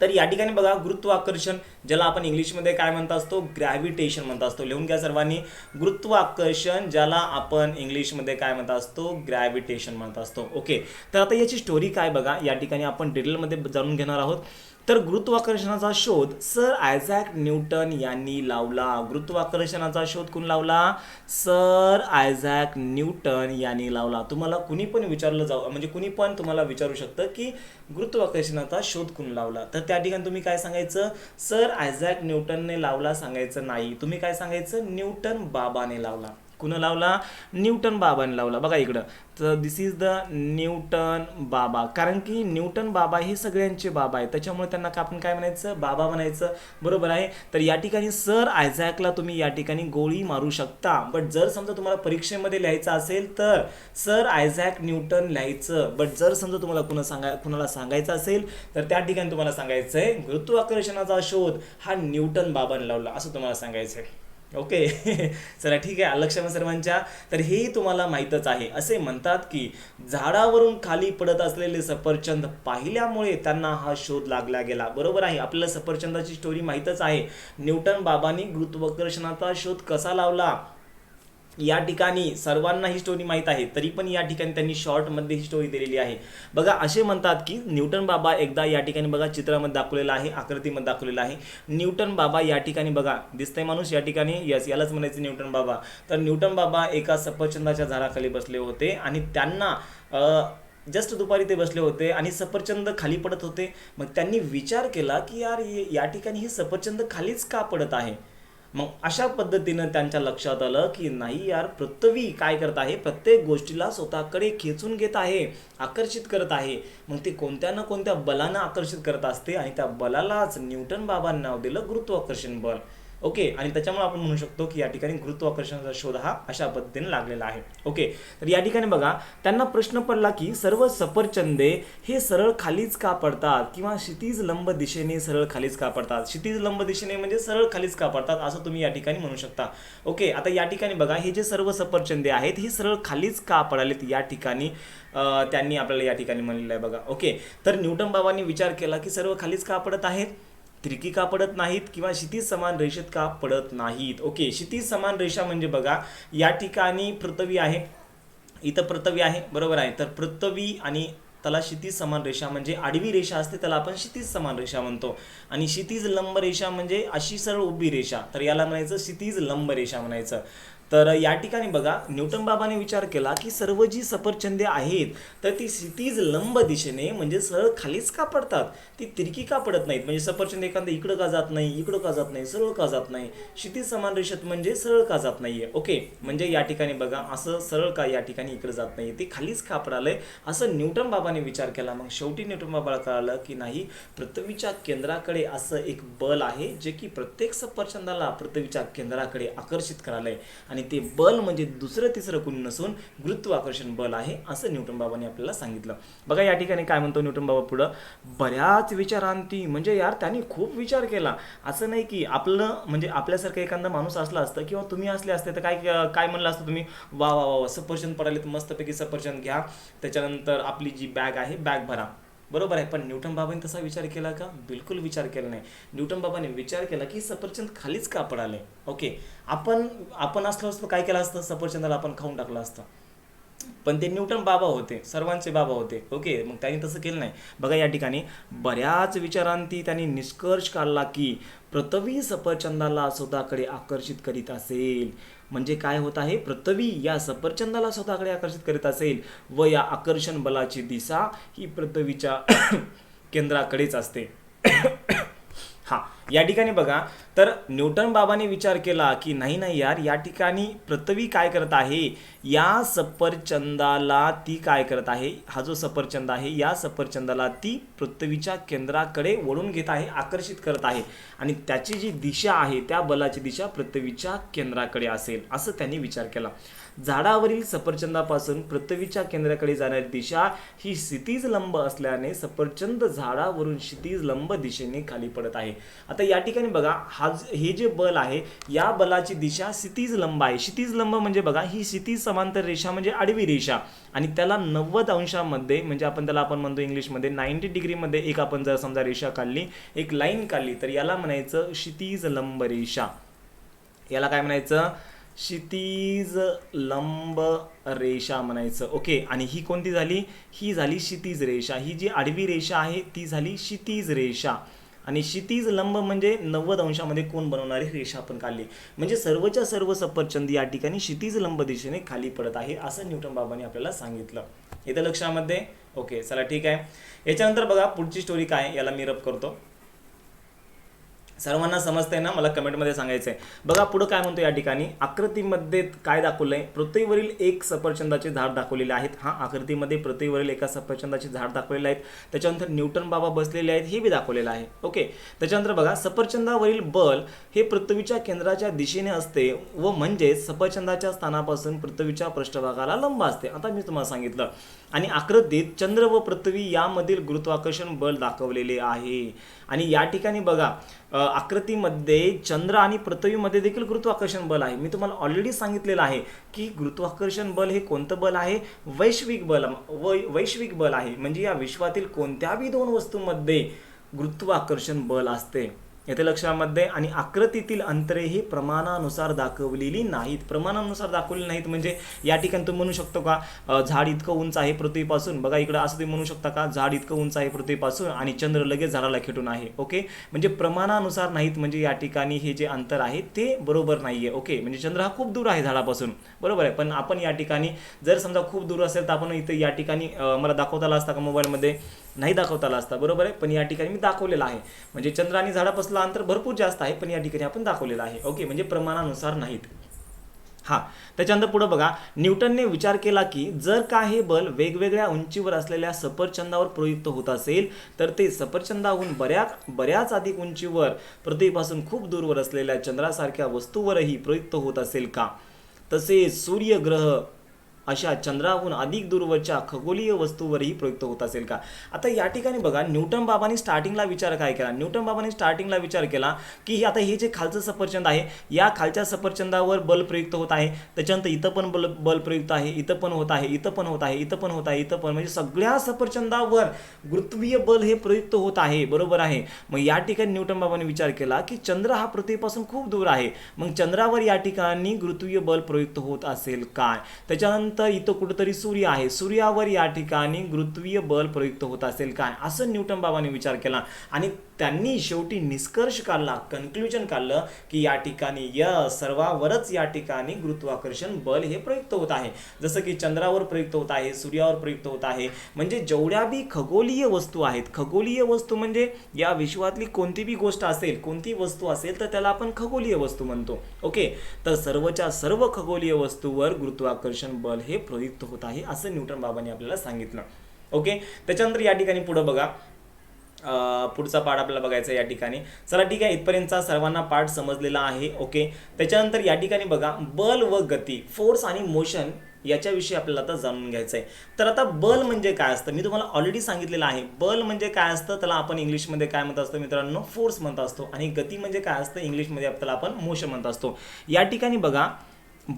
Speaker 1: तर या ठिकाणी बघा, गुरुत्वाकर्षण ज्याला आपण इंग्लिशमध्ये काय म्हणत असतो, ग्रॅव्हिटेशन म्हणत असतो. लिहून घ्या सर्वांनी, गुरुत्वाकर्षण ज्याला आपण इंग्लिशमध्ये काय म्हणत असतो, ग्रॅव्हिटेशन म्हणत असतो. ओके, तर आता याची स्टोरी काय बघा, या ठिकाणी आपण डिटेलमध्ये जाणून घेणार आहोत. तर गुरुत्वाकर्षणाचा शोध सर आयझॅक न्यूटन यांनी लावला. गुरुत्वाकर्षणाचा शोध कोण लावला, सर आयझॅक न्यूटन यांनी लावला. तुम्हाला कुणी पण विचारलं जाऊ म्हणजे कुणी पण तुम्हाला विचारू शकतं की गुरुत्वाकर्षणाचा शोध कोण लावला, तर त्या ठिकाणी तुम्ही काय सांगायचं, सर आयझॅक न्यूटनने लावला सांगायचं नाही. तुम्ही काय सांगायचं, न्यूटन बाबाने लावला. कुणा लावला, न्यूटन बाबाने लावला. बघा इकडं, तर दिस इज द न्यूटन बाबा, कारण की न्यूटन बाबा हे सगळ्यांचे बाबा आहे, त्याच्यामुळे त्यांना आपण काय म्हणायचं, बाबा म्हणायचं. बरोबर आहे. तर या ठिकाणी सर आयझॅकला तुम्ही या ठिकाणी गोळी मारू शकता, बट जर समजा तुम्हाला परीक्षेमध्ये लिहायचं असेल तर सर आयझॅक न्यूटन लिहायचं. बट जर समजा तुम्हाला कुणाला सांगायचं असेल तर त्या ठिकाणी तुम्हाला सांगायचं आहे गुरुत्वाकर्षणाचा शोध हा न्यूटन बाबाने लावला, असं तुम्हाला सांगायचं आहे. ओके चला ठीक आहे, लक्ष सर्वांच्या. तर हेही तुम्हाला माहीतच आहे. असे म्हणतात की झाडावरून खाली पडत असलेले सफरचंद पाहिल्यामुळे त्यांना हा शोध लागला गेला. बरोबर आहे, आपल्याला सफरचंदाची स्टोरी माहीतच आहे. न्यूटन बाबांनी गुरुत्वाकर्षणाचा शोध कसा लावला या ठिकाणी सर्वांना ही स्टोरी माहीत आहे, तरी पण या ठिकाणी त्यांनी शॉर्टमध्ये ही स्टोरी दिलेली आहे. बघा, असे म्हणतात की न्यूटन बाबा एकदा या ठिकाणी बघा चित्रामध्ये दाखवलेला आहे, आकृतीमध्ये दाखवलेला आहे. न्यूटन बाबा या ठिकाणी बघा दिसतंय माणूस या ठिकाणी, यस यालाच म्हणायचं न्यूटन बाबा. तर न्यूटन बाबा एका सफरचंदाच्या झाडाखाली बसले होते आणि त्यांना जस्ट दुपारी ते बसले होते आणि सफरचंद खाली पडत होते. मग त्यांनी विचार केला की यार या ठिकाणी हे सफरचंद खालीच का पडत आहे. मग अशा पद्धतीनं त्यांच्या लक्षात आलं की नाही यार, पृथ्वी काय करत आहे, प्रत्येक गोष्टीला स्वतःकडे खेचून घेत आहे, आकर्षित करत आहे. मग ते कोणत्या ना कोणत्या बलानं आकर्षित करत असते आणि त्या बलालाच न्यूटन बाबांनी नाव दिलं गुरुत्वाकर्षण बल. ओके, आणि त्याच्यामुळे आपण म्हणू शकतो की या ठिकाणी गुरुत्वाकर्षणाचा शोध हा अशा पद्धतीने लागलेला आहे. ओके, तर या ठिकाणी बघा त्यांना प्रश्न पडला की सर्व सफरचंदे हे सरळ खालीच का पडतात किंवा क्षितिज लंब दिशेने सरळ खालीच का पडतात. क्षितिज लंब दिशेने म्हणजे सरळ खालीच का पडतात असं तुम्ही या ठिकाणी म्हणू शकता. ओके, आता या ठिकाणी बघा हे जे सर्व सफरचंदे आहेत ही सरळ खालीच का पडालेत या ठिकाणी त्यांनी आपल्याला या ठिकाणी म्हणलेलं आहे बघा. ओके, तर न्यूटन बाबांनी विचार केला की सर्व खालीच का पडत आहेत, तिरकी का पडत नाहीत किंवा क्षितिज समान रेषेत का पडत नाहीत. ओके, क्षितिज समान रेषा म्हणजे बघा या ठिकाणी पृथ्वी आहे, इथं पृथ्वी आहे, बरोबर आहे. तर पृथ्वी आणि त्याला क्षितिज समान रेषा म्हणजे आडवी रेषा असते, त्याला आपण क्षितिज समान रेषा म्हणतो. आणि क्षितिज लंब रेषा म्हणजे अशी सरळ उभी रेषा, तर याला म्हणायचं क्षितिज लंब रेषा म्हणायचं. तर या ठिकाणी बघा न्यूटन बाबाने विचार केला की सर्व जी सफरचंदे आहेत तर ती क्षितिज लंब दिशेने म्हणजे सरळ खालीच का पडतात, ती तिरकी का पडत नाहीत. म्हणजे सफरचंद एखादं इकडं का जात नाही, इकडं का जात नाही, सरळ का जात नाही, क्षितिज समान रेषेत म्हणजे सरळ का जात नाहीये. ओके, म्हणजे या ठिकाणी बघा असं सरळ का या ठिकाणी इकडे जात नाही, ते खालीच का पडालंय असं न्यूटन बाबाने विचार केला. मग शेवटी न्यूटन बाबाला कळालं की नाही, पृथ्वीच्या केंद्राकडे असं एक बल आहे जे की प्रत्येक सफरचंदाला पृथ्वीच्या केंद्राकडे आकर्षित करायलंय आणि ते बल म्हणजे दुसरं तिसरं कोणी नसून गुरुत्वाकर्षण बल आहे असं न्यूटन बाबांनी आपल्याला सांगितलं. बघा या ठिकाणी काय म्हणतो न्यूटन बाबा पुढं, बऱ्याच विचारांती म्हणजे यार त्यांनी खूप विचार केला. असं नाही की आपलं म्हणजे आपल्यासारखं एखादा माणूस असला असतं किंवा तुम्ही असले असते तर काय काय म्हणलं असतं तुम्ही, वा वा वा सफरचंद पडाले तर मस्तपैकी सफरचंद घ्या, त्याच्यानंतर आपली जी बॅग आहे बॅग भरा. बरोबर आहे, पण न्यूटन बाबांनी तसा विचार केला का, बिलकुल विचार केला नाही. न्यूटन बाबांनी विचार केला की सफरचंद खालीच का पडाले. ओके, आपण असलो असतो काय केलं असतं, सफरचंदाला आपण खाऊन टाकलं असतं. पण ते न्यूटन बाबा होते, सर्वांचे बाबा होते. ओके, मग त्यांनी तसं केलं नाही. बघा या ठिकाणी बऱ्याच विचारांती त्यांनी निष्कर्ष काढला की पृथ्वी सफरचंदाला स्वतःकडे आकर्षित करीत असेल. म्हणजे काय होत आहे, पृथ्वी या सफरचंदाला स्वतःकडे आकर्षित करीत असेल व या आकर्षण बलाची दिशा ही पृथ्वीच्या केंद्राकडेच असते. हा, या ठिकाणी बघा, तर न्यूटन बाबांनी विचार केला की नाही नाही यार, या ठिकाणी पृथ्वी काय करत आहे, या सफरचंदाला ती काय करत आहे, हा जो सफरचंद आहे या सफरचंदाला ती पृथ्वीच्या केंद्राकडे वळून घेत आहे, आकर्षित करत आहे आणि त्याची जी दिशा आहे त्या बलाची दिशा पृथ्वीच्या केंद्राकडे असेल असं त्यांनी विचार केला. झाडावरील सफरचंदापासून पृथ्वीच्या केंद्राकडे जाणारी दिशा ही क्षितिज लंब असल्याने सफरचंद झाडावरून क्षितिज लंब दिशेने खाली पडत आहे. आता या ठिकाणी बघा, हे जे बल आहे या बलाची दिशा क्षितिज लंब आहे. क्षितिज लंब म्हणजे बघा, ही क्षितिज समांतर रेषा म्हणजे आडवी रेषा आणि त्याला 90 अंशामध्ये म्हणजे आपण म्हणतो इंग्लिशमध्ये 90 डिग्रीमध्ये एक आपण जर समजा रेषा काढली, एक लाईन काढली, तर याला म्हणायचं क्षितिज लंब रेषा. याला काय म्हणायचं, क्षितिज लंब रेषा म्हणायचं. ओके, आणि ही कोणती झाली, ही झाली क्षितिज रेषा. ही जी आडवी रेषा आहे ती झाली क्षितिज रेषा आणि क्षितिज लंब म्हणजे 90 अंशामध्ये कोण बनवणारी रेषा आपण काढली. म्हणजे सर्वच्या सर्व सफरचंद या ठिकाणी क्षितिज लंब दिशेने खाली पडत आहे असं न्यूटन बाबांनी आपल्याला सांगितलं. येतं लक्षामध्ये. ओके, चला ठीक आहे. याच्यानंतर बघा पुढची स्टोरी काय, याला मी रब करतो. सर्वांना समजतंय ना, मला कमेंटमध्ये सांगायचं आहे. बघा पुढं काय म्हणतो, या ठिकाणी आकृतीमध्ये काय दाखवलंय, पृथ्वीवरील एक सफरचंदाचे झाड दाखवलेले आहेत. हा, आकृतीमध्ये पृथ्वीवरील एका सफरचंदाचे झाड दाखवलेले आहेत. त्याच्यानंतर न्यूटन बाबा बसलेले आहेत हे बी दाखवलेलं आहे. ओके, त्याच्यानंतर बघा सफरचंदावरील बल हे पृथ्वीच्या केंद्राच्या दिशेने असते व म्हणजेच सफरचंदाच्या स्थानापासून पृथ्वीच्या पृष्ठभागाला लंब असते. आता मी तुम्हाला सांगितलं. आणि आकृतीत चंद्र व पृथ्वी यामधील गुरुत्वाकर्षण बल दाखवलेले आहे. आणि या ठिकाणी बघा आकृतीमध्ये चंद्र आणि पृथ्वीमध्ये देखील गुरुत्वाकर्षण बल आहे. मी तुम्हाला ऑलरेडी सांगितलेलं आहे की गुरुत्वाकर्षण बल हे कोणतं बल आहे, वैश्विक बल आहे. म्हणजे या विश्वातील कोणत्याही दोन वस्तूंमध्ये गुरुत्वाकर्षण बल असते. येथे लक्षामध्ये. आणि आकृतीतील अंतरे ही प्रमाणानुसार दाखवलेली नाहीत. प्रमाणानुसार दाखवलेली नाहीत म्हणजे या ठिकाणी तुम्ही म्हणू शकतो का झाड इतकं उंच आहे पृथ्वीपासून, बघा इकडं असं तुम्ही म्हणू शकता का झाड इतकं उंच आहे पृथ्वीपासून आणि चंद्र लगेच झाडाला खेटून आहे. ओके, म्हणजे प्रमाणानुसार नाहीत, म्हणजे या ठिकाणी हे जे अंतर आहे ते बरोबर नाहीये. ओके, म्हणजे चंद्र हा खूप दूर आहे झाडापासून, बरोबर आहे. पण आपण या ठिकाणी जर समजा खूप दूर असेल तर आपण इथं या ठिकाणी मला दाखवता आला असता का मोबाईलमध्ये, नाही दाखवता आला असता, बरोबर आहे. पण या ठिकाणी मी दाखवलेलं आहे. म्हणजे चंद्र आणि झाडापासून अंतर भरपूर जास्त आहे पण या ठिकाणी आपण दाखवलेलं आहे. ओके, म्हणजे प्रमाणानुसार नाहीत. हा, त्याच्यानंतर पुढे बघा, न्यूटनने विचार केला की जर का हे बल वेगवेगळ्या उंचीवर असलेल्या सफरचंदावर प्रयुक्त होत असेल तर ते सफरचंदाहून बऱ्याच अधिक उंचीवर पृथ्वीपासून खूप दूरवर असलेल्या चंद्रासारख्या वस्तूवरही प्रयुक्त होत असेल का. तसेच सूर्य ग्रह अशा चंद्राहून अधिक दूरवरच्या खगोलीय वस्तूवरही प्रयुक्त होत असेल का. आता या ठिकाणी बघा न्यूटन बाबांनी स्टार्टिंगला विचार काय केला, न्यूटन बाबांनी स्टार्टिंगला विचार केला की आता हे जे खालचं सफरचंद आहे या खालच्या सफरचंदावर बल प्रयुक्त होत आहे, त्याच्यानंतर इथं पण बल प्रयुक्त आहे, इथं पण होत आहे, इथं पण होत आहे, इथं पण होत आहे, इथं पण, म्हणजे सगळ्या सफरचंदावर गुरुत्वीय बल हे प्रयुक्त होत आहे, बरोबर आहे. मग या ठिकाणी न्यूटन बाबांनी विचार केला की चंद्र हा पृथ्वीपासून खूप दूर आहे, मग चंद्रावर या ठिकाणी गुरुत्वीय बल प्रयुक्त होत असेल काय. त्याच्यानंतर इथं कुठेतरी सूर्य आहे, सूर्यावर या ठिकाणी गुरुत्वीय बल प्रयुक्त होत असेल काय, असं न्यूटन बाबांनी विचार केला. आणि त्यांनी शेवटी निष्कर्ष काढला, कन्क्लुजन काढलं की या ठिकाणी सर्वावरच या ठिकाणी गुरुत्वाकर्षण बल हे प्रयुक्त होत आहे. जसं की चंद्रावर प्रयुक्त होत आहे, सूर्यावर प्रयुक्त होत आहे. म्हणजे जेवढ्या बी खगोलीय वस्तू आहेत, खगोलीय वस्तू म्हणजे या विश्वातली कोणती बी गोष्ट असेल, कोणती वस्तू असेल तर त्याला आपण खगोलीय वस्तू म्हणतो. ओके, तर सर्वच्या सर्व खगोलीय वस्तूवर गुरुत्वाकर्षण बल हे प्रयुक्त होत आहे असं न्यूटन बाबांनी आपल्याला सांगितलं. ओके, त्याच्यानंतर या ठिकाणी पुढे बघा, पुढचा पार्ट आपल्याला बघायचा या ठिकाणी. चला ठीक आहे, इथपर्यंतचा सर्वांना पार्ट समजलेला आहे. ओके, त्याच्यानंतर या ठिकाणी बघा बल व गती, फोर्स आणि मोशन याच्याविषयी आपल्याला आता जाणून घ्यायचं आहे. तर आता बल म्हणजे काय असतं मी तुम्हाला ऑलरेडी सांगितलेलं आहे. बल म्हणजे काय असतं त्याला आपण इंग्लिशमध्ये काय म्हणत असतो मित्रांनो, फोर्स म्हणत असतो. आणि गती म्हणजे काय असतं इंग्लिशमध्ये त्याला आपण मोशन म्हणत असतो. या ठिकाणी बघा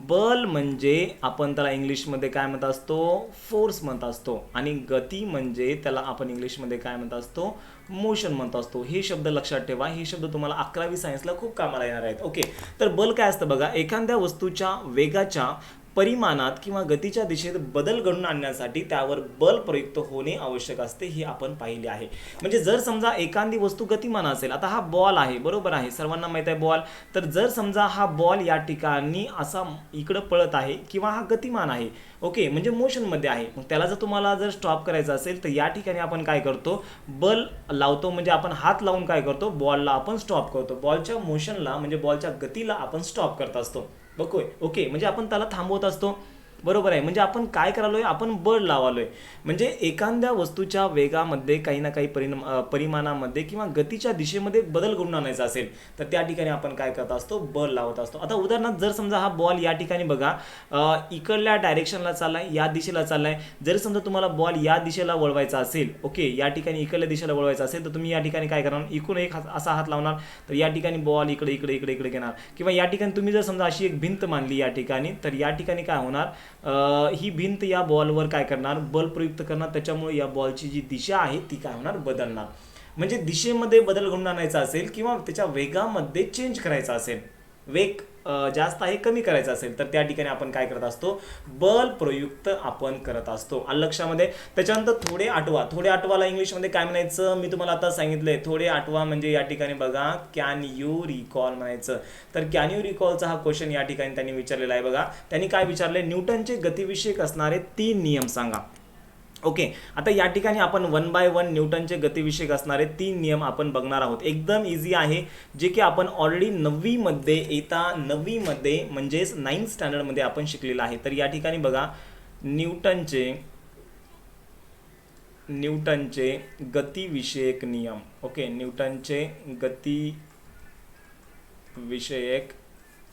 Speaker 1: बल म्हणजे आपण त्याला इंग्लिशमध्ये काय म्हणत असतो, फोर्स म्हणत असतो. आणि गती म्हणजे त्याला आपण इंग्लिशमध्ये काय म्हणत असतो, मोशन म्हणत असतो. हे शब्द लक्षात ठेवा, हे शब्द तुम्हाला 11वी सायन्सला खूप कामाला येणार आहेत. ओके, तर बल काय असतं बघा, एखाद्या वस्तूच्या वेगाच्या परिमाणात किंवा गतीच्या दिशेत बदल घडून आणण्यासाठी त्यावर बल प्रयुक्त होणे आवश्यक असते हे आपण पाहिले आहे. म्हणजे जर समजा एखादी वस्तू गतिमान असेल, आता हा बॉल आहे, बरोबर आहे, सर्वांना माहित आहे बॉल. तर जर समजा हा बॉल या ठिकाणी असा इकडं पळत आहे किंवा हा गतिमान आहे, ओके, म्हणजे मोशनमध्ये आहे, मग त्याला जर तुम्हाला जर स्टॉप करायचं असेल तर या ठिकाणी आपण काय करतो, बल लावतो, म्हणजे आपण हात लावून काय करतो, बॉलला आपण स्टॉप करतो, बॉलच्या मोशनला म्हणजे बॉलच्या गतीला आपण स्टॉप करत असतो. ओके, म्हणजे आपण त्याला थांबवत असतो, बरोबर आहे. म्हणजे आपण काय करालोय, आपण बळ लावालोय. म्हणजे एखाद्या वस्तूच्या वेगामध्ये काही ना काही परिमाणामध्ये किंवा गतीच्या दिशेमध्ये बदल घडून आणायचा असेल तर त्या ठिकाणी आपण काय करत असतो, बळ लावत असतो. आता उदाहरणार्थ जर समजा हा बॉल या ठिकाणी बघा इकडल्या डायरेक्शनला चाललाय, या दिशेला चाललाय. जर समजा तुम्हाला बॉल या दिशेला वळवायचा असेल, ओके, या ठिकाणी इकडल्या दिशेला वळवायचा असेल तर तुम्ही या ठिकाणी काय करणार, इकडून एक असा हात लावणार, तर या ठिकाणी बॉल इकडे इकडे इकडे इकडे घेणार. किंवा या ठिकाणी तुम्ही जर समजा अशी एक भिंत मानली या ठिकाणी, तर या ठिकाणी काय होणार, ही भिंत या बॉलवर काय करणार, बल प्रयुक्त करणार, त्याच्यामुळे या बॉलची जी दिशा आहे ती काय होणार, बदलणार. म्हणजे दिशेमध्ये बदल घडून आणायचा असेल किंवा त्याच्या वेगामध्ये चेंज करायचा असेल, वेग जास्त आहे कमी करायचा असेल तर त्या ठिकाणी आपण काय करत असतो, बल प्रयुक्त आपण करत असतो. आलं लक्षामध्ये. त्याच्यानंतर थोडे आठवाला इंग्लिशमध्ये काय म्हणायचं मी तुम्हाला आता सांगितलंय. थोडे आठवा म्हणजे या ठिकाणी बघा कॅन यू रिकॉल म्हणायचं. तर कॅन यू रिकॉलचा हा क्वेश्चन या ठिकाणी त्यांनी विचारलेला आहे. बघा त्यांनी काय विचारले, न्यूटनचे गतिविषयक असणारे 3 नियम सांगा. ओके, आता या ठिकाणी आपण 1 बाय 1 न्यूटनचे गतिविषयक असणारे 3 नियम आपण बघणार आहोत. एकदम इझी आहे, जे की आपण ऑलरेडी 9वी मध्ये म्हणजेच 9th स्टँडर्डमध्ये आपण शिकलेलं आहे. तर या ठिकाणी बघा न्यूटनचे गतिविषयक नियम. ओके, न्यूटनचे गतिविषयक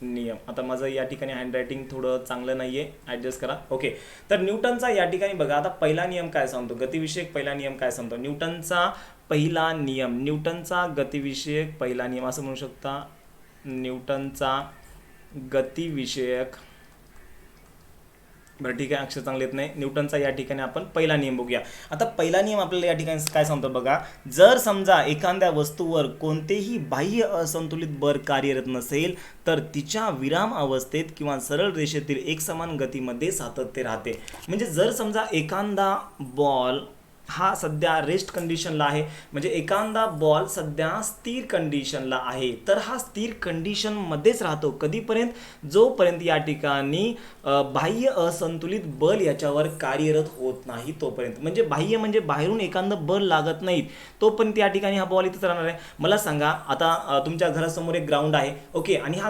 Speaker 1: नियम. आता माझं या ठिकाणी हँडरायटिंग थोडं चांगलं नाहीये, ॲडजस्ट करा. ओके, तर न्यूटनचा या ठिकाणी बघा आता पहिला नियम काय सांगतो, गतिविषयक पहिला नियम काय सांगतो, न्यूटनचा गतिविषयक पहिला नियम असं म्हणू शकता. न्यूटनचा गतिविषयक, बरं ठीक आहे, अक्षर चांगले येत नाही. न्यूटनचा या ठिकाणी आपण पहिला नियम बघूया. आता पहिला नियम आपल्याला या ठिकाणी काय सांगतो बघा, जर समजा एखाद्या वस्तूवर कोणतेही बाह्य असंतुलित बळ कार्यरत नसेल तर तिच्या विराम अवस्थेत किंवा सरळ रेषेतील एकसमान गतीमध्ये सातत्य राहते. म्हणजे जर समजा एखादा बॉल हा सध्या रेस्ट कंडिशनला आहे, म्हणजे एखादा बॉल सध्या स्थिर कंडिशनला आहे, तर हा स्थिर कंडिशनमध्येच राहतो कधीपर्यंत, जोपर्यंत या ठिकाणी बाह्य असंतुलित बल याच्यावर कार्यरत होत नाही तोपर्यंत. म्हणजे बाह्य म्हणजे बाहेरून एखादं बल लागत नाही तोपर्यंत या ठिकाणी हा बॉल इथंच राहणार आहे. मला सांगा आता तुमच्या घरासमोर एक ग्राउंड आहे, ओके, आणि या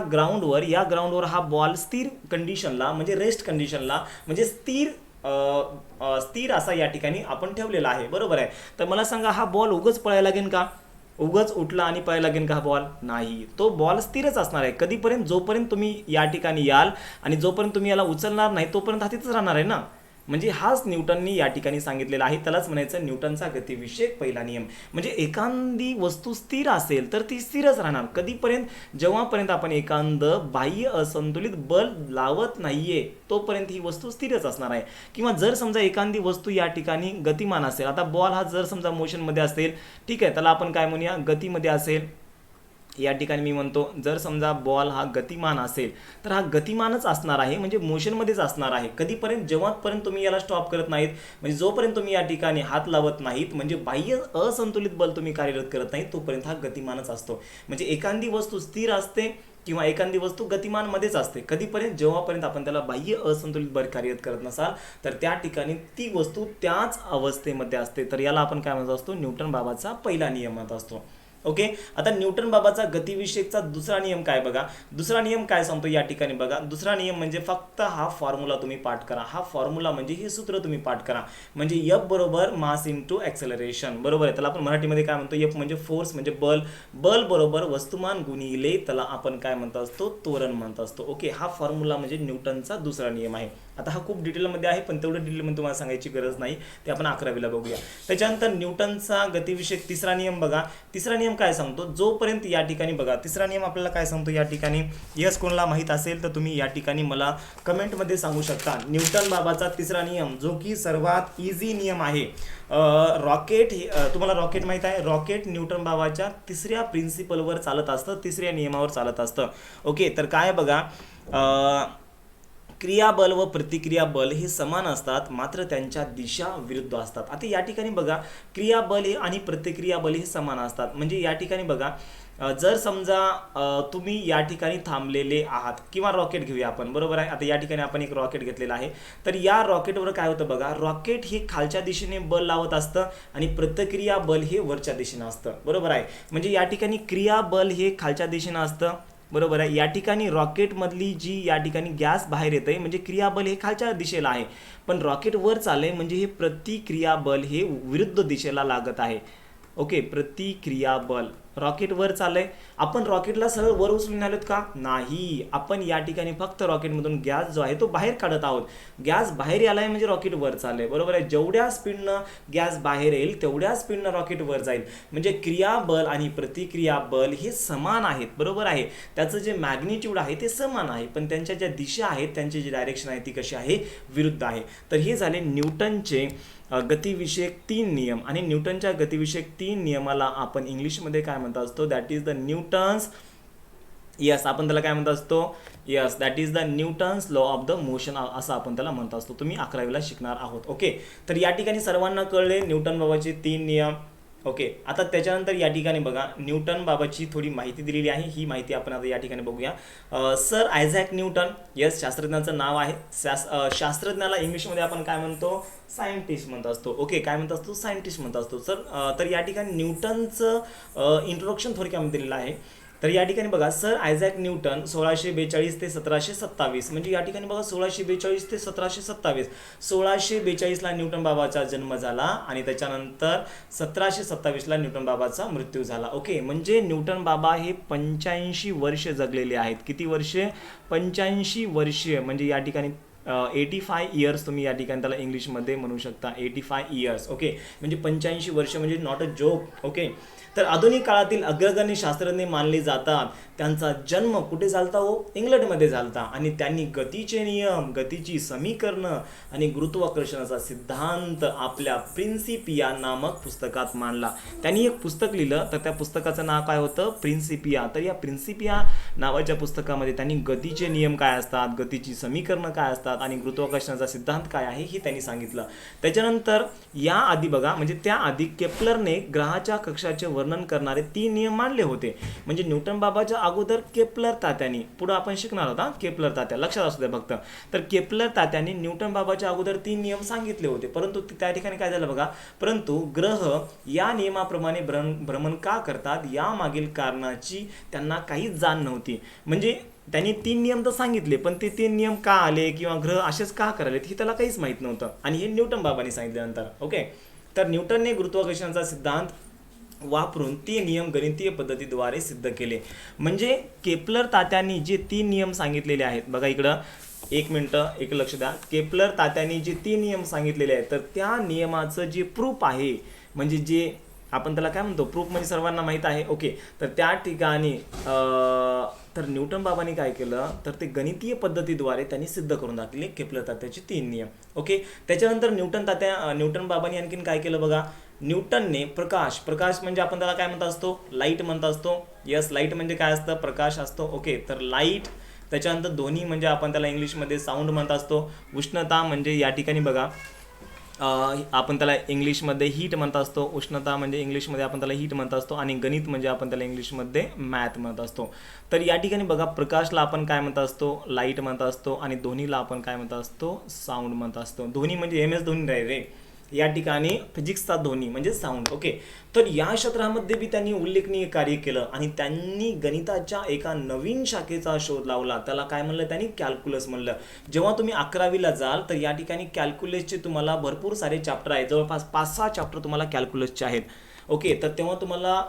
Speaker 1: ग्राउंडवर हा बॉल स्थिर कंडिशनला म्हणजे रेस्ट कंडिशनला म्हणजे स्थिर असा या ठिकाणी आपण ठेवलेला आहे, बरोबर आहे. तर मला सांगा हा बॉल उगाच पळायला लागेल का, उगाच उठला आणि पळायला लागेल का हा बॉल, नाही. तो बॉल स्थिरच असणार आहे कधीपर्यंत, जोपर्यंत तुम्ही या ठिकाणी याल आणि जोपर्यंत तुम्ही याला उचलणार नाही तोपर्यंत हा तिथंच राहणार आहे ना. म्हणजे हाच न्यूटननी या ठिकाणी सांगितलेला आहे, त्यालाच म्हणायचं न्यूटनचा गतिविषयक पहिला नियम. म्हणजे एखादी वस्तू स्थिर असेल तर ती स्थिरच राहणार कधीपर्यंत, जेव्हापर्यंत आपण एखादं बाह्य असंतुलित बल लावत नाहीये तोपर्यंत ही वस्तू स्थिरच असणार आहे. किंवा जर समजा एखादी वस्तू या ठिकाणी गतिमान असेल, आता बॉल हा जर समजा मोशनमध्ये असेल, ठीक आहे, त्याला आपण काय म्हणूया, गतीमध्ये असेल. या ठिकाणी मी म्हणतो जर समजा बॉल हा गतिमान असेल तर हा गतिमानच असणार आहे, म्हणजे मोशनमध्येच असणार आहे कधीपर्यंत, जेव्हापर्यंत तुम्ही याला स्टॉप करत नाहीत, म्हणजे जोपर्यंत तुम्ही या ठिकाणी हात लावत नाहीत, म्हणजे बाह्य असंतुलित बल तुम्ही कार्यरत करत नाही तोपर्यंत हा गतिमानच असतो. म्हणजे एखादी वस्तू स्थिर असते किंवा एखादी वस्तू गतिमानमध्येच असते कधीपर्यंत, जेव्हापर्यंत आपण त्याला बाह्य असंतुलित बल कार्यरत करत नसाल तर त्या ठिकाणी ती वस्तू त्याच अवस्थेमध्ये असते. तर याला आपण काय म्हणत असतो, न्यूटन बाबाचा पहिला नियम म्हणत असतो. ओके, आता न्यूटन बाबाचा गतिविषयकचा दुसरा नियम काय बघा, दुसरा नियम काय सांगतो या ठिकाणी बघा. दुसरा नियम म्हणजे फक्त हा फॉर्म्युला तुम्ही पाठ करा, हा फॉर्म्युला म्हणजे हे सूत्र तुम्ही पाठ करा. म्हणजे F बरोबर मास इंटू ॲक्सेलरेशन, बरोबर आहे. त्याला आपण मराठीमध्ये काय म्हणतो, F म्हणजे फोर्स म्हणजे बल, बल बरोबर वस्तुमान गुणिले त्याला आपण काय म्हणत असतो, त्वरण म्हणत असतो. ओके, हा फॉर्म्युला म्हणजे न्यूटनचा दुसरा नियम आहे. आता हा खूप डिटेलमध्ये आहे पण तेवढं डिटेलमध्ये तुम्हाला सांगायची गरज नाही, ते आपण 11वीला बघूया. त्याच्यानंतर न्यूटनचा गतिविषयक तिसरा नियम बघा. तिसरा नियम काय सांगतो, जोपर्यंत या ठिकाणी बघा तिसरा नियम आपल्याला काय सांगतो या ठिकाणी, यस कोणाला माहीत असेल तर तुम्ही या ठिकाणी मला कमेंटमध्ये सांगू शकता. न्यूटन बाबाचा तिसरा नियम जो की सर्वात इझी नियम आहे. रॉकेट तुम्हाला रॉकेट माहीत आहे, रॉकेट न्यूटन बाबाच्या तिसऱ्या प्रिन्सिपलवर चालत असतं, तिसऱ्या नियमावर चालत असतं. ओके, तर काय बघा क्रियाबल व प्रतिक्रिया बल हे समान असतात, मात्र त्यांच्या दिशा विरुद्ध असतात. आता या ठिकाणी बघा, क्रियाबल हे आणि प्रतिक्रिया बल हे समान असतात. म्हणजे या ठिकाणी बघा, जर समजा तुम्ही या ठिकाणी थांबलेले आहात, किंवा रॉकेट घेऊया आपण, बरोबर आहे. आता या ठिकाणी आपण एक रॉकेट घेतलेला आहे, तर या रॉकेटवर काय होतं बघा, रॉकेट हे खालच्या दिशेने बल लावत असतं आणि प्रतिक्रिया बल हे वरच्या दिशेने असतं, बरोबर आहे. म्हणजे या ठिकाणी क्रियाबल हे खालच्या दिशेने असतं, बरोबर आहे. या ठिकाणी रॉकेटमधली जी या ठिकाणी गॅस बाहेर येत आहे, म्हणजे क्रियाबल हे खालच्या दिशेला आहे, पण रॉकेट वर चाललंय म्हणजे हे प्रतिक्रियाबल हे विरुद्ध दिशेला लागत आहे. ओके, प्रतिक्रिया बल, रॉकेट वर चाललंय, आपण रॉकेटला सरळ वर उचलून आलोत का? नाही, आपण या ठिकाणी फक्त रॉकेटमधून गॅस जो आहे तो बाहेर काढत आहोत. गॅस बाहेर आलाय म्हणजे रॉकेट वर चाललंय, बरोबर आहे. जेवढ्या स्पीडनं गॅस बाहेर येईल तेवढ्या स्पीडनं रॉकेट वर जाईल. म्हणजे क्रियाबल आणि प्रतिक्रिया बल हे समान आहेत, बरोबर आहे. त्याचं जे मॅग्निट्यूड आहे ते समान आहे, पण त्यांच्या ज्या दिशा आहेत, त्यांची जी डायरेक्शन आहे ती कशी आहे, विरुद्ध आहे. तर हे झाले न्यूटनचे गतिविषयक 3 नियम. आणि न्यूटनच्या गतिविषयक 3 नियमाला आपण इंग्लिशमध्ये काय म्हणत असतो, that is the Newton's, yes आपण त्याला काय म्हणत असतो, yes that is the Newton's law of the motion असं आपण त्याला म्हणत असतो. तुम्ही 11वीला शिकणार आहोत. ओके, तर या ठिकाणी सर्वांना कळले न्यूटन बाबाचे 3 नियम. ओके, आता त्याच्यानंतर या ठिकाणी बघा, न्यूटन बाबाची थोडी माहिती दिलेली आहे, ही माहिती आपण आता या ठिकाणी बघूया. सर आयझॅक न्यूटन, यस शास्त्रज्ञाचं नाव आहे. शास्त्रज्ञाला इंग्लिशमध्ये आपण काय म्हणतो, सायंटिस्ट म्हणत असतो. ओके, काय म्हणत असतो, सायंटिस्ट म्हणत असतो. सर तर या ठिकाणी न्यूटनचं इंट्रोडक्शन थोडक्यामध्ये दिलेलं आहे. तर या ठिकाणी बघा, सर आयझॅक न्यूटन 1642 ते 1727, म्हणजे या ठिकाणी बघा 1642 ते 1727, 1642ला न्यूटन बाबाचा जन्म झाला आणि त्याच्यानंतर 1727ला न्यूटन बाबाचा मृत्यू झाला. ओके, म्हणजे न्यूटन बाबा हे 85 वर्ष जगलेले आहेत. किती वर्षे, 85 वर्षे, म्हणजे या ठिकाणी 85 इयर्स तुम्ही या ठिकाणी त्याला इंग्लिशमध्ये म्हणू शकता, 85 इयर्स. ओके, म्हणजे 85 वर्ष म्हणजे नॉट अ जोक. ओके, तर आधुनिक काळातील अग्रगण्य शास्त्रज्ञ मानले जातात. त्यांचा जन्म कुठे झालता हो, इंग्लंडमध्ये झालता. आणि त्यांनी गतीचे नियम, गतीची समीकरणं आणि गुरुत्वाकर्षणाचा सिद्धांत आपल्या प्रिन्सिपिया नामक पुस्तकात मांडला. त्यांनी एक पुस्तक लिहिलं, तर त्या पुस्तकाचं नाव काय होतं, प्रिन्सिपिया. तर या प्रिन्सिपिया नावाच्या पुस्तकामध्ये त्यांनी गतीचे नियम काय असतात, गतीची समीकरणं काय असतात आणि गुरुत्वाकर्षणाचा सिद्धांत काय आहे हे त्यांनी सांगितलं. त्याच्यानंतर या आधी बघा, म्हणजे त्याआधी केप्लरने ग्रहाच्या कक्षाचे वर्णन करणारे 3 नियम मांडले होते. म्हणजे न्यूटन बाबाच्या अगोदर केप्लर तात्यांनी, पुढे आपण शिकणार होता केप्लर तात्या, लक्षात असू द्या फक्त. तर केप्लर तात्यांनी न्यूटन बाबाच्या अगोदर 3 नियम सांगितले होते, परंतु त्या ठिकाणी काय झालं बघा, परंतु ग्रह या नियमाप्रमाणे भ्रमण का करतात या मागील कारणाची त्यांना काहीच जाण नव्हती. म्हणजे त्यांनी 3 नियम तर सांगितले, पण ते 3 नियम का आले किंवा ग्रह असेच का करालेत हे त्याला काहीच माहीत नव्हतं, आणि हे न्यूटन बाबांनी सांगितल्यानंतर. ओके, तर न्यूटनने गुरुत्वाकर्षणाचा सिद्धांत वापरून ते नियम गणितीय पद्धतीद्वारे सिद्ध केले. म्हणजे केप्लर तात्यांनी जे 3 नियम सांगितलेले आहेत, बघा इकडं एक मिनटं, एक लक्ष द्या. केप्लर तात्यांनी जे 3 नियम सांगितलेले आहेत, तर त्या नियमाचं जे प्रूफ आहे, म्हणजे जे आपण त्याला काय म्हणतो, प्रूफ म्हणजे सर्वांना माहीत आहे. ओके, तर त्या ठिकाणी तर न्यूटन बाबांनी काय केलं, तर ते गणितीय पद्धतीद्वारे त्यांनी सिद्ध करून दाखवले केप्लर तात्याचे 3 नियम. ओके, त्याच्यानंतर न्यूटन बाबांनी आणखीन काय केलं बघा, न्यूटनने प्रकाश म्हणजे आपण त्याला काय म्हणत असतो, लाईट म्हणत असतो. यस, लाईट म्हणजे काय असतं, प्रकाश असतो. ओके, तर लाईट. त्याच्यानंतर ध्वनी म्हणजे आपण त्याला इंग्लिशमध्ये साऊंड म्हणत असतो. उष्णता म्हणजे या ठिकाणी बघा आपण त्याला इंग्लिशमध्ये हीट म्हणत असतो. उष्णता म्हणजे इंग्लिशमध्ये आपण त्याला हीट म्हणत असतो. आणि गणित म्हणजे आपण त्याला इंग्लिशमध्ये मॅथ म्हणत असतो. तर या ठिकाणी बघा, प्रकाशला आपण काय म्हणत असतो, लाईट म्हणत असतो. आणि ध्वनीला आपण काय म्हणत असतो, साऊंड म्हणत असतो. ध्वनी म्हणजे MS धोनी रे, या ठिकाणी फिजिक्सचा ध्वनी म्हणजे साऊंड. ओके, तर या क्षेत्रामध्ये बी त्यांनी उल्लेखनीय कार्य केलं आणि त्यांनी गणिताच्या एका नवीन शाखेचा शोध लावला. त्याला काय म्हणलं त्यांनी, कॅल्क्युलस म्हणलं. जेव्हा तुम्ही 11वीला जाल तर या ठिकाणी कॅल्क्युलसचे तुम्हाला भरपूर सारे चॅप्टर आहेत, जवळपास 5-6 चॅप्टर तुम्हाला कॅल्क्युलसचे आहेत. ओके, तर तेव्हा तुम्हाला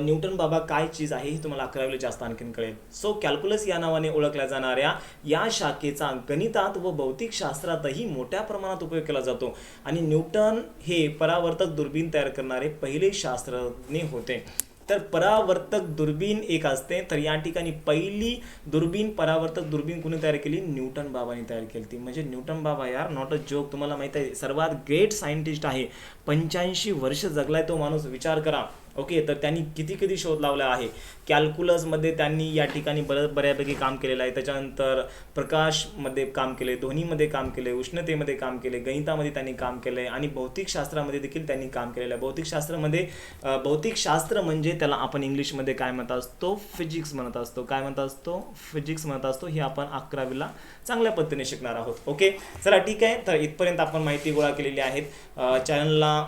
Speaker 1: न्यूटन बाबा काय चीज आहे हे तुम्हाला 11वीला जास्त आणखीन कळेल. सो कॅल्क्युलस या नावाने ओळखल्या जाणाऱ्या या शाखेचा गणितात व भौतिक शास्त्रातही मोठ्या प्रमाणात उपयोग केला जातो. आणि न्यूटन हे परावर्तक दुर्बीण तयार करणारे पहिले शास्त्रज्ञ होते. तर परावर्तक दुर्बीण एक असते, तर या ठिकाणी पहिली परावर्तक दुर्बीण कोणी तयार केली, न्यूटन बाबांनी तयार केली ती. म्हणजे न्यूटन बाबा यार नॉट अ जोक, तुम्हाला माहिती आहे सर्वात ग्रेट सायंटिस्ट आहे. 85 वर्ष जगलाय तो माणूस, विचार करा. ओके, तर त्यांनी किती किती शोध लावला आहे. कॅल्क्युलसमध्ये त्यांनी या ठिकाणी बऱ्यापैकी काम केलेलं आहे. त्याच्यानंतर प्रकाशमध्ये काम केले, ध्वनीमध्ये काम केले, उष्णतेमध्ये काम केले, गणितामध्ये त्यांनी काम केलं आहे आणि भौतिकशास्त्रामध्ये देखील त्यांनी काम केलेलं आहे. भौतिकशास्त्रामध्ये भौतिकशास्त्र म्हणजे त्याला आपण इंग्लिशमध्ये काय म्हणत असतो, फिजिक्स म्हणत असतो. काय म्हणत असतो, फिजिक्स म्हणत असतो. हे आपण 11वीला चांगल्या पद्धतीने शिकणार आहोत. ओके, चला ठीक आहे. तर इथपर्यंत आपण माहिती गोळा केलेली आहेत. चॅनलला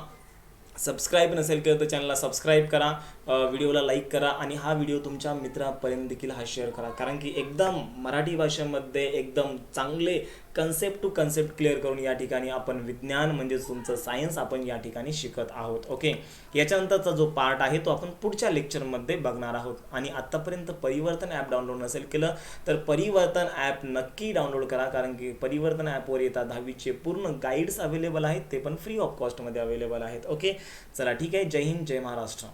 Speaker 1: सबस्क्राईब नसेल केलं तर चॅनलला सबस्क्राईब करा, व्हिडिओला लाईक करा आणि हा व्हिडिओ तुमच्या मित्रापर्यंत देखील हा शेअर करा. कारण की एकदम मराठी भाषेमध्ये एकदम चांगले कन्सेप्ट टू कन्सेप्ट क्लिअर करून या ठिकाणी आपण विज्ञान म्हणजेच तुमचं सायन्स आपण या ठिकाणी शिकत आहोत. ओके, याच्यानंतरचा जो पार्ट आहे तो आपण पुढच्या लेक्चरमध्ये बघणार आहोत. आणि आत्तापर्यंत परिवर्तन ॲप डाउनलोड नसेल केलं तर परिवर्तन ॲप नक्की डाउनलोड करा. कारण की परिवर्तन ॲपवर येतात 10वीचे पूर्ण गाईड्स अवेलेबल आहेत, ते पण फ्री ऑफ कॉस्टमध्ये अवेलेबल आहेत. ओके, चला ठीक आहे. जय हिंद, जय महाराष्ट्र.